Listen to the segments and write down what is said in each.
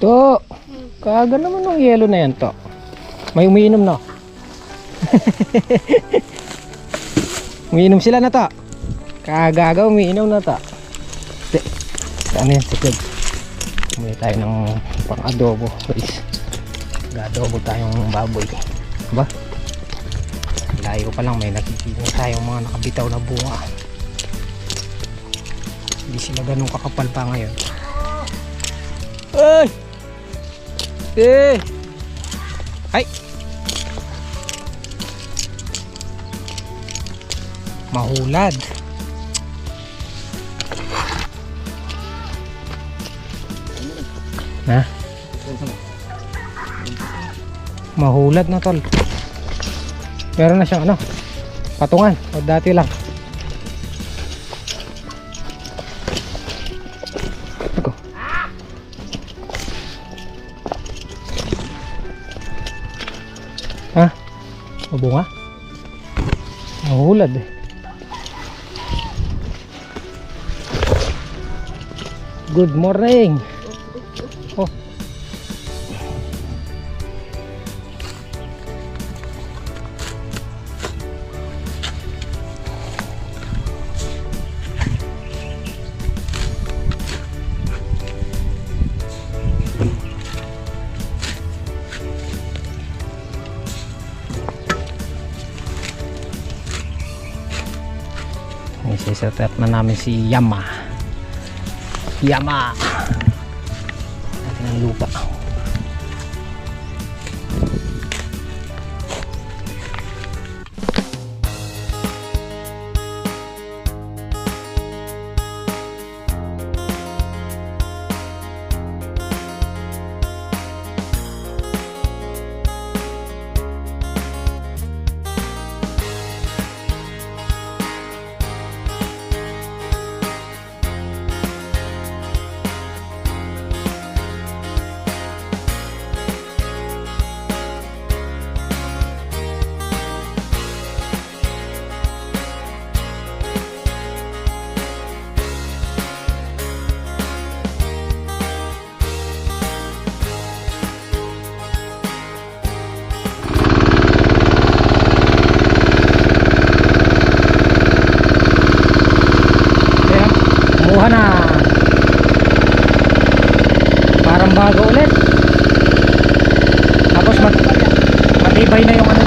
To, kaga naman ng yelo na yan to. May umiinom na. Umiinom sila na to. Kagaga umiinom na to. Ano yan si Craig? Umili tayo ng pang adobo guys. Adobo tayong baboy. Diba? Layo pa lang, may nakikita tayong mga nakabitaw na bunga. Hindi sila ganun kakapal pa ngayon. Ay! Eh! Ay! Mahulad. Na? Mahulad na tol. Meron na siyang ano, patungan o dati lang. Ito. Ha? Mabunga? Mahulad eh. Good morning. Oh. Set up na namin si Yama. Ating ang lupa. Na parang bago ulit, tapos matibay na yung ano.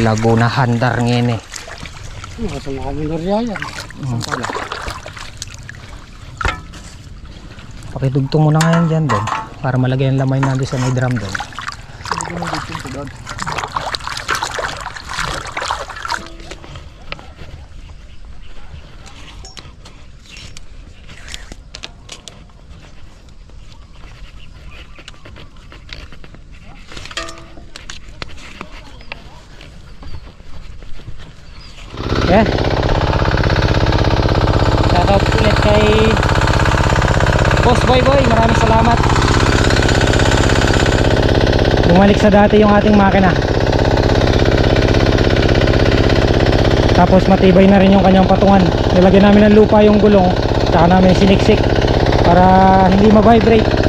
Laguna handar ngene. Masang kami nariyan. Pakidugtong mo na ngayon dyan doon para malagay ang lamay natin sa may drum doon. Yeah. Shoutout ulit kay Boss Boy, maraming salamat. Bumalik sa dati yung ating makina. Tapos matibay na rin yung kanyang patungan. Nilagyan namin ng lupa yung gulong, saka namin siniksik para hindi ma-vibrate.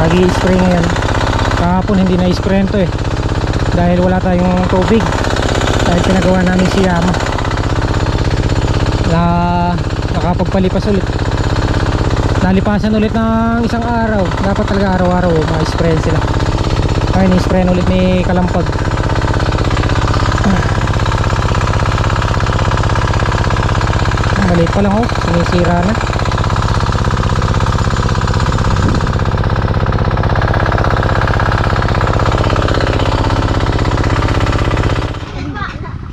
Lagi spray ngayon. Kahapon hindi na-spray ito eh. dahil wala tayong tubig, dahil pinagawa namin si Yama na nakapagpalipas ulit, nalipasan ulit ng isang araw. Dapat talaga araw-araw ma-sprayan sila. Ay, ni-sprayan ulit ni Kalampag. Maliit pa lang, oh, sinisira na.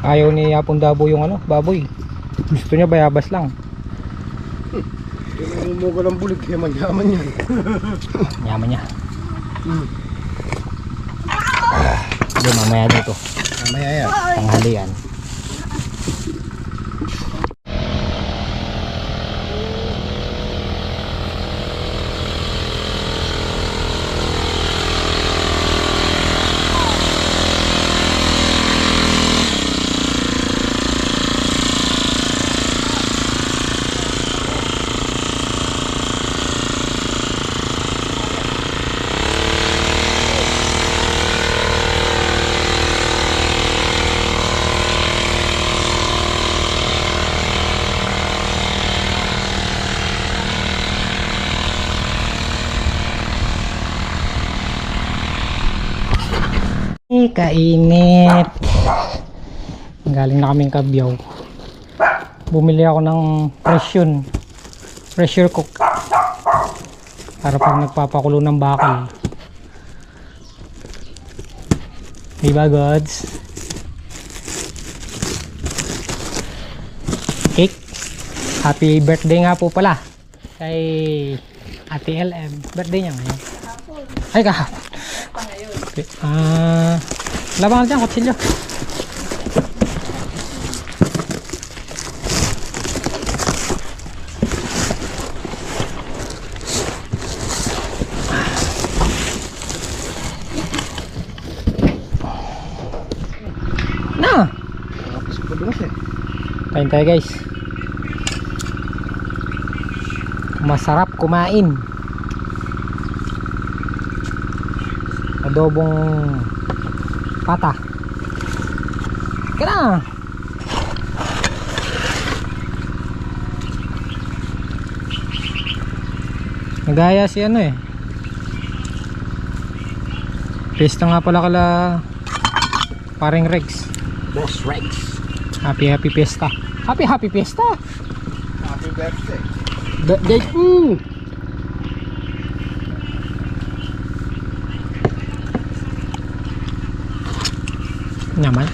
Ayaw ni Yapon Dabo yung ano, baboy. Gusto niya bayabas lang. Umuga ng bulig, yaman-yaman yan. Yaman niya. Hindi, mamaya dito. Mamaya yan. Tanghalian. Kainit. Galing na kaming Kabyaw. Bumili ako ng pressure cook para pag nagpapakulo ng bakal. Diba, gods? Cake. Happy birthday nga po pala kay Ate LM. Birthday niya ngayon. Ay, kahapon. Okay. Labangan dyan, kutsilyo. Na! Kain tayo, guys. Masarap kumain. Adobong pata. Kaya nagaya si ano eh. Pista nga pala kala paring Rex. Boss Rex. Happy fiesta. Happy fiesta. Happy birthday. Birthday. Naman.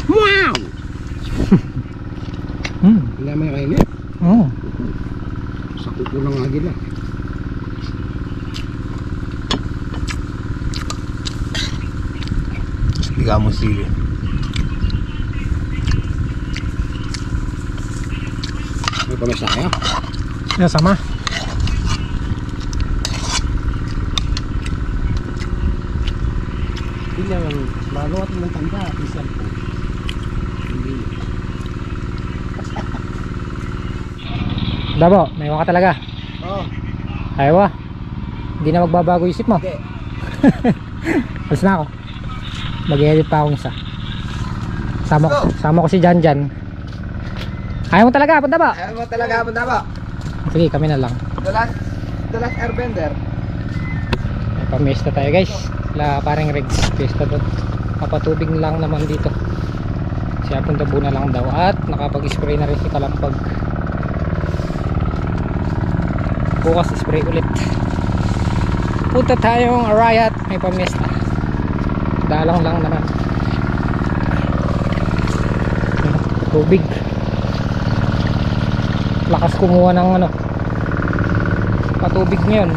Wow! Hindi naman kainit. Sa kuko ng agila. Biga mo sili. May pamesa kayo? Ya, sama. Hindi naman, maluwat ng tanda. Isang po. Hindi. Dabo, may ka talaga. Oo. Ayaw ah. Hindi na magbabago isip mo. Okay. Alis na ako. Mag-edit pa akong isa. Sama ko si Janjan. Ayaw mo talaga, punta ba? Ayaw mo talaga, punta ba? Sige, kami na lang. The last airbender. May pamiesta tayo, guys. La parang Rex, fiesta doon. Kapatubig lang naman dito. Siya punta buna lang daw. At nakapag-spray na rin si Kalampag. Bukas spray ulit. Punta tayong Arayat, may pamiesta. Dalang lang naman. Tubig. Lakas kumuha ng ano, patubig ngayon.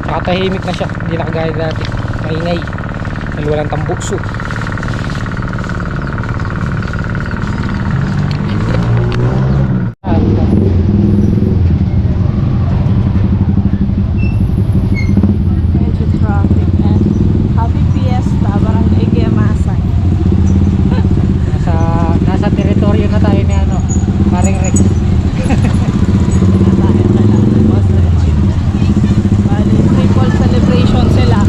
Nakatahimik na siya, hindi na kagaya dati maingay dahil walang tambukso. Medyo traffic and happy fiesta barangay Gemasan. Nasa teritoryo na tayo ni ano, paring Rex. Bali, triple celebration sila.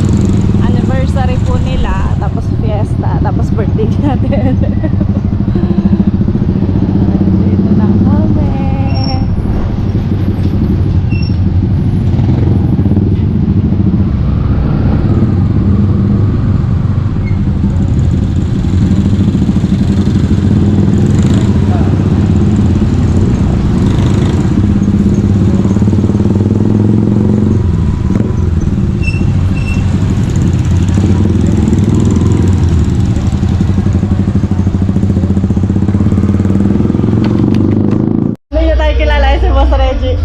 Reggie.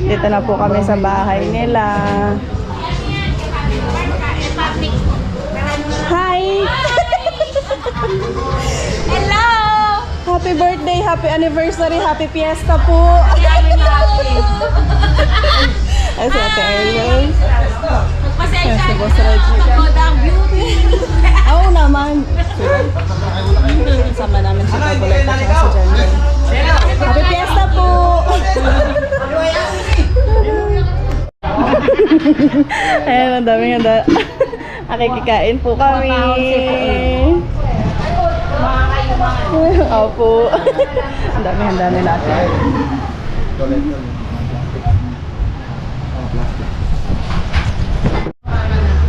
Dito na po kami sa bahay nila. Hi! Hello! Happy birthday, happy anniversary, happy fiesta po! Ay, si Ate Erlen. Magpasensya Si ka Boss na. Reggie. Godang beauty. Oo naman. Kasama namin si Pabulat at saka si Jan. Happy fiesta po! Ayan, ang daming handa. Nakikikain po kami. Opo. Ang daming handa nila ate.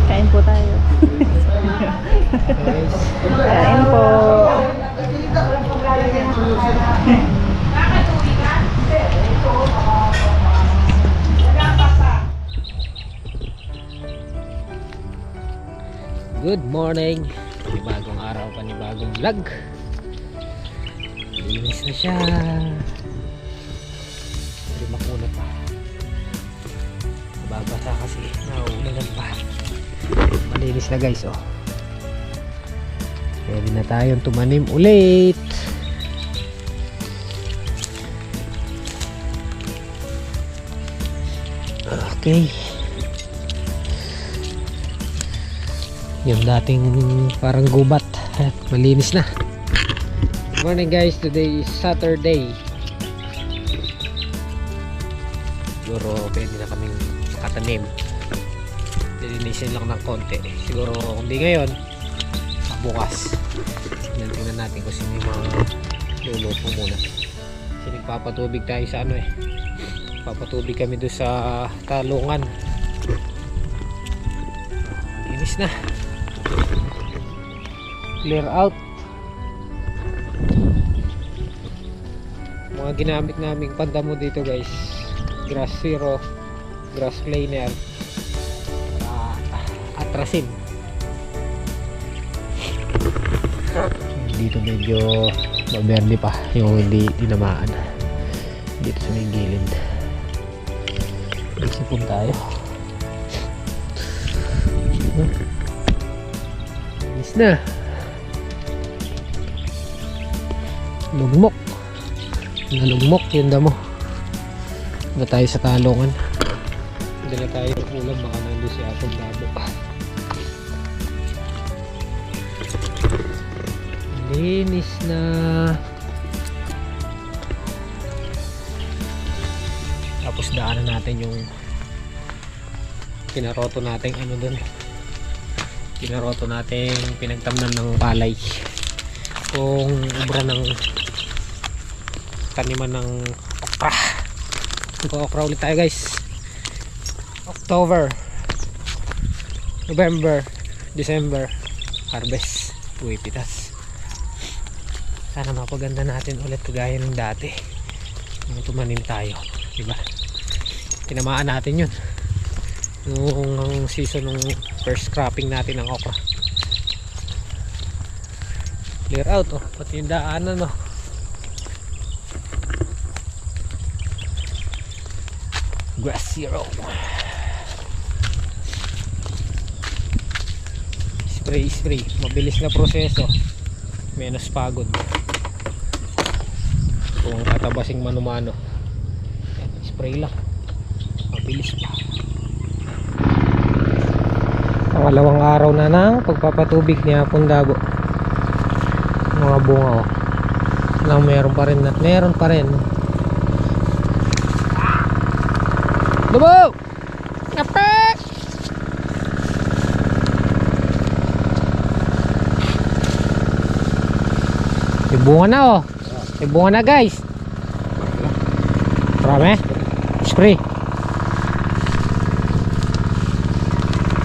Kain po tayo. Kain po. Good morning. Panibagong araw, panibagong vlog. Linis na siya. Hindi makuna pa. Mababasa kasi nauulan pa. Malinis na guys, oh. Pwede na tayong tumanim ulit. Okay. Yung dating parang gubat, malinis na. Good morning guys, today is Saturday. Siguro pwede na kaming makatanim. Lilinisin lang ng konti. Siguro kung di ngayon, bukas. Tingnan natin kung sino yung mga luluto muna. Kasi nagpapatubig tayo sa ano eh. Papatubig kami doon sa talungan. Linis na. Clear out. Mga ginamit naming pandamo dito guys, grass zero, grass cleaner, atrasin. Dito medyo maberde pa yung hindi tinamaan. Dito sa may gilid. Sipon tayo. Alis na. Lugmok. Nalugmok yung damo. Hindi tayo sa talungan. Hindi na tayo ulam, baka nandun si Atong Dabo. Linis na. Tapos daanan natin yung pinaroto natin ano dun. Pinaroto natin pinagtamnan ng palay. Kung ubra ng taniman ng okra. Okra ulit tayo guys. October, November, December harvest. Uy, pitas. Sana mapaganda natin ulit kagaya ng dati nung tumanim tayo, diba? Tinamaan natin yun nung season ng first cropping natin ng okra. Clear out, oh, pati yung daanan, oh. Grass zero. Spray, mabilis na proseso, menos pagod kung tatabasing mano-mano. Spray lang, mabilis pa. Pangalawang araw na ng pagpapatubig ni Hapon Dabo. Mga bunga, oh. Lang meron pa rin at meron pa rin. Dabo! Kapek! May bunga na, oh. May bunga na guys. Marami. Spray.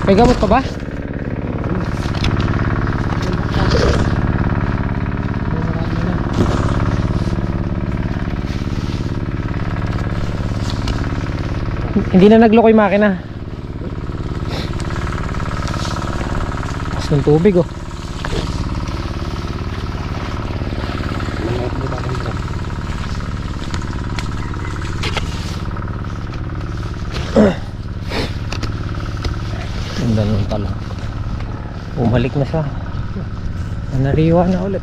May gamot pa ba? Hindi na nagloko yung makina. Taas ng tubig, oh. ganun pala. Bumalik na sa nariwa na ulit.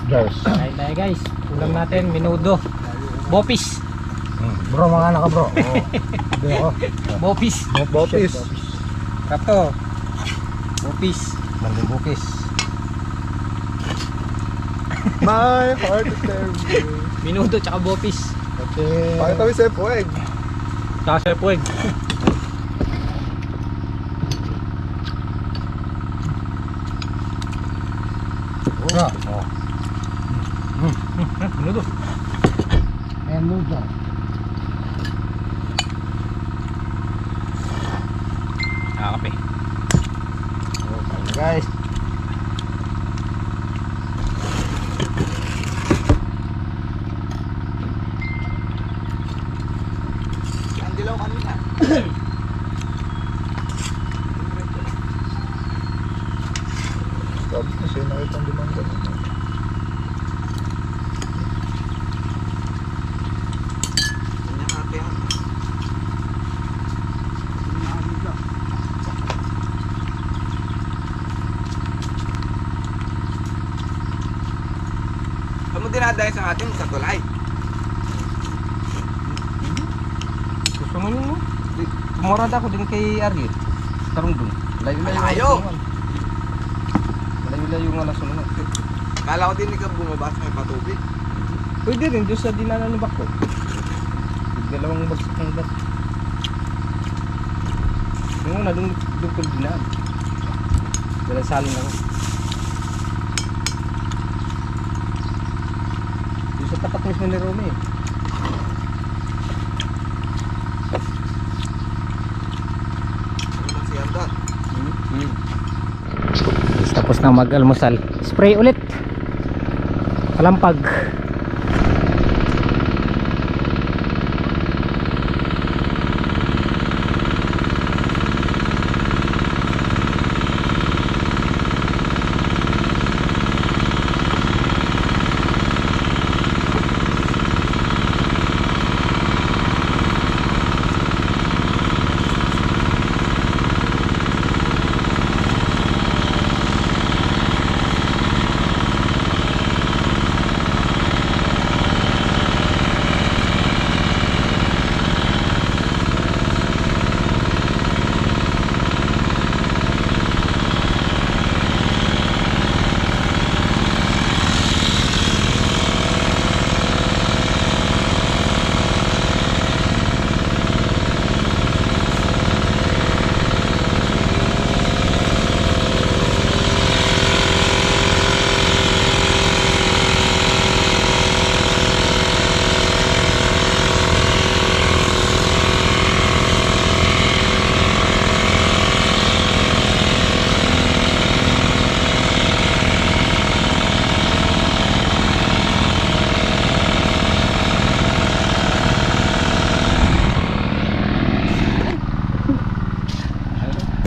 Guys. Tayo guys, ulam natin menudo, bopis. Bro, mga anak ka bro. Oo. Sabi ako. Bopis. Bopis. Kato. Bopis. Manding bukis. My heart is there. Menudo tsaka bopis. Okay. Pakita mo sa puweg. Tsaka sa puweg. Bro. Oh. Menudo. Menudo. Kape. Oh, kain na guys. Ang dilaw kanina. Sabi kasi nakita ang limang ganun. Kamu dinadayo sa atin sa tulay. Gusto mo yun mo? Tumurad ako din kay Ariel. Tarungdong. Layo-layo. Ayaw. Layo-layo nga nasunod. Kala ko din ikaw bumaba sa may patubig. Pwede rin doon sa dinanan ng bako. Dalawang bagsak ng bako. Yung una doon ko dinaan. Dala salin ako. Doon sa tapat mismo ni Rome eh. Ano man siya doon? Tapos na mag-almusal. Spray ulit. Palampag.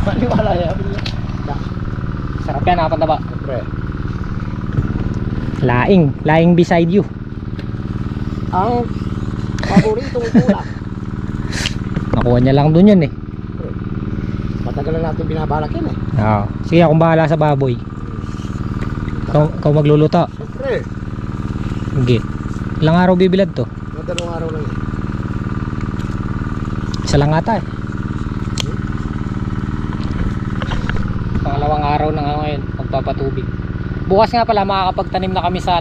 Maniwala yan. Sarap yan, apat na ba? Siyempre. Laing beside you. Ang paboritong tulak. Nakuha niya lang dun yun eh. Matagal na natin binabalak yan eh. Oo. Sige, akong bahala sa baboy. Ikaw magluluto. Siyempre. Sige. Ilang araw bibilad to? Madalawang araw lang yan. Isa lang ata eh. Pangalawang araw na nga ngayon magpapatubig. Bukas nga pala makakapagtanim na kami sa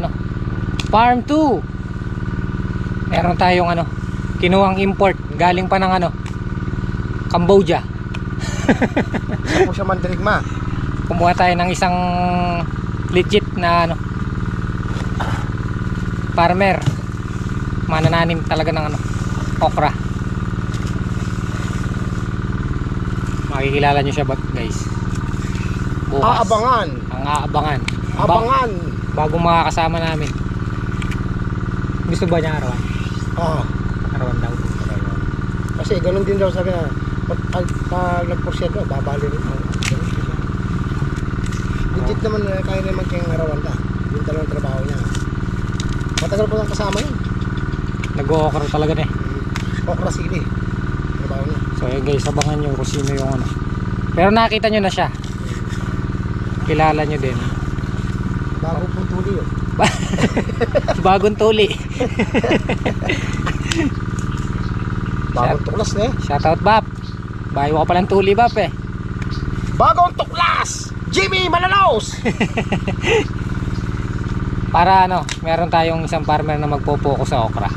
Farm 2. Meron tayong kinuhang import galing pa ng Cambodia. Isa po siya mandirigma. Kumuha tayo ng isang legit na farmer. Manananim talaga ng okra. Makikilala nyo siya guys. Bukas. Aabangan. Ang aabangan. Abangan. Bagong makakasama namin. Gusto ba niya arawan? Ah. Arawan daw. Kasi ganun din daw sabi na pag nagporsyento, babali rin. Legit naman kaya naman kayang arawan ka. Yung dalawang trabaho niya. Matagal po lang kasama yun. Nag-o-okra talaga na eh. Okra sili. Trabaho niya. So yun guys, abangan nyo kung sino yung ano. Pero nakita nyo na siya. Kilala nyo din. Bago po tuli yun. Bagong tuli. Bagong tuklas na eh. Shoutout Bap. Bayo ka palang tuli Bap eh. Bagong tuklas! Jimmy Malalaos! Para ano, meron tayong isang farmer na magpo-focus sa okra.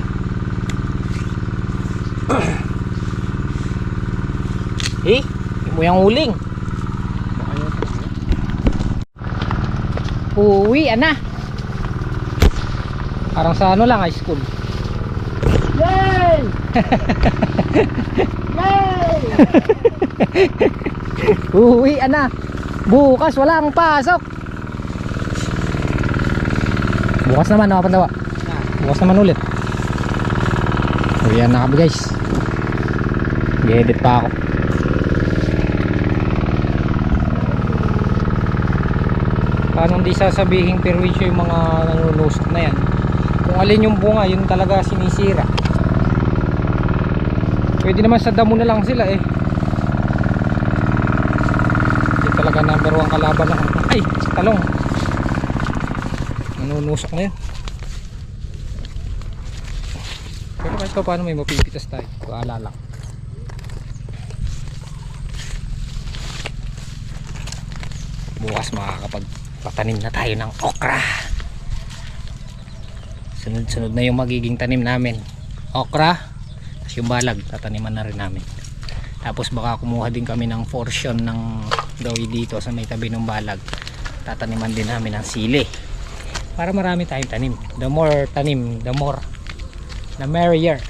Eh, mo yung uling. Uwi na. Parang sa ano lang, high school. Yay! Yay! Uwi na. Bukas walang pasok. Bukas naman ako pandawa. Bukas naman ulit. Uwi na kami guys. Gi-edit pa ako. Paano hindi sasabihin perwisyo yung mga nanunusok na yan? Kung alin yung bunga, yun talaga sinisira. Pwede naman sa damo na lang sila eh. Yun talaga number 1 kalaban na. Ay, talong. Nanunusok na yun. Pero kahit pa paano may mapipitas tayo. Wala lang. Bukas makakapagpatanim na tayo ng okra. Sunod-sunod na yung magiging tanim namin. Okra, tapos yung balag, tataniman na rin namin. Tapos baka kumuha din kami ng portion ng gawi dito sa may tabi ng balag. Tataniman din namin ng sili. Para marami tayong tanim. The more tanim, the merrier.